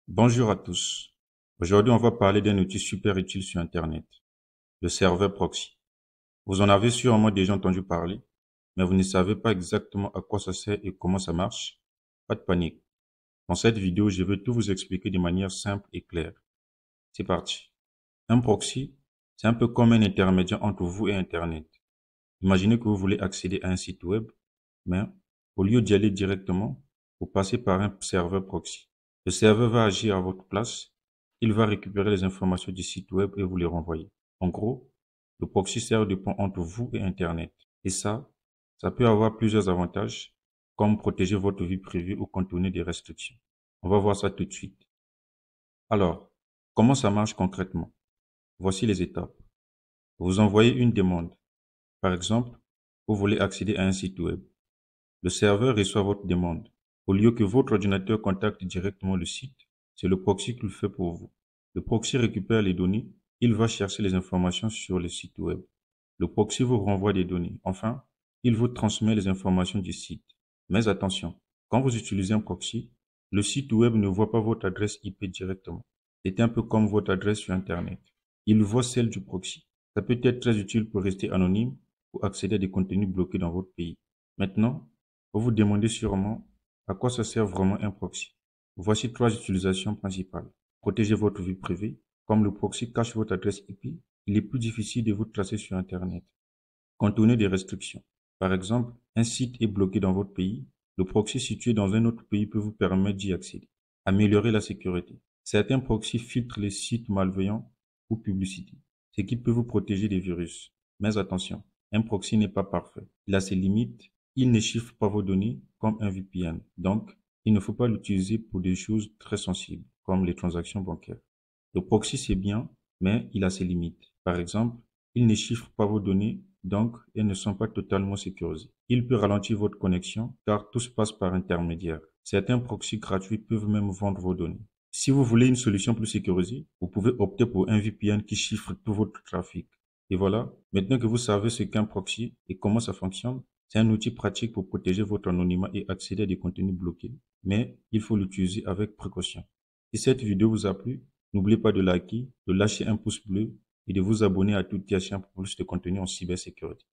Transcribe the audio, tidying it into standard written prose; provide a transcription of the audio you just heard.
Bonjour à tous. Aujourd'hui, on va parler d'un outil super utile sur Internet, le serveur proxy. Vous en avez sûrement déjà entendu parler, mais vous ne savez pas exactement à quoi ça sert et comment ça marche. Pas de panique. Dans cette vidéo, je vais tout vous expliquer de manière simple et claire. C'est parti. Un proxy, c'est un peu comme un intermédiaire entre vous et Internet. Imaginez que vous voulez accéder à un site web, mais au lieu d'y aller directement, vous passez par un serveur proxy. Le serveur va agir à votre place. Il va récupérer les informations du site web et vous les renvoyer. En gros, le proxy sert de pont entre vous et Internet. Et ça peut avoir plusieurs avantages, comme protéger votre vie privée ou contourner des restrictions. On va voir ça tout de suite. Alors, comment ça marche concrètement? Voici les étapes. Vous envoyez une demande. Par exemple, vous voulez accéder à un site web. Le serveur reçoit votre demande. Au lieu que votre ordinateur contacte directement le site, c'est le proxy qui le fait pour vous. Le proxy récupère les données, il va chercher les informations sur le site web. Le proxy vous renvoie des données. Enfin, il vous transmet les informations du site. Mais attention, quand vous utilisez un proxy, le site web ne voit pas votre adresse IP directement. C'est un peu comme votre adresse sur Internet. Il voit celle du proxy. Ça peut être très utile pour rester anonyme ou accéder à des contenus bloqués dans votre pays. Maintenant, vous vous demandez sûrement à quoi ça sert vraiment un proxy. Voici trois utilisations principales. Protéger votre vie privée. Comme le proxy cache votre adresse IP, il est plus difficile de vous tracer sur Internet. Contourner des restrictions. Par exemple, un site est bloqué dans votre pays. Le proxy situé dans un autre pays peut vous permettre d'y accéder. Améliorer la sécurité. Certains proxys filtrent les sites malveillants ou publicités, ce qui peut vous protéger des virus. Mais attention, un proxy n'est pas parfait. Il a ses limites. Il ne chiffre pas vos données comme un VPN. Donc, il ne faut pas l'utiliser pour des choses très sensibles, comme les transactions bancaires. Le proxy, c'est bien, mais il a ses limites. Par exemple, il ne chiffre pas vos données, donc elles ne sont pas totalement sécurisées. Il peut ralentir votre connexion, car tout se passe par intermédiaire. Certains proxys gratuits peuvent même vendre vos données. Si vous voulez une solution plus sécurisée, vous pouvez opter pour un VPN qui chiffre tout votre trafic. Et voilà, maintenant que vous savez ce qu'est un proxy et comment ça fonctionne, c'est un outil pratique pour protéger votre anonymat et accéder à des contenus bloqués. Mais il faut l'utiliser avec précaution. Si cette vidéo vous a plu, n'oubliez pas de liker, de lâcher un pouce bleu et de vous abonner à Tout Tiachin pour plus de contenu en cybersécurité.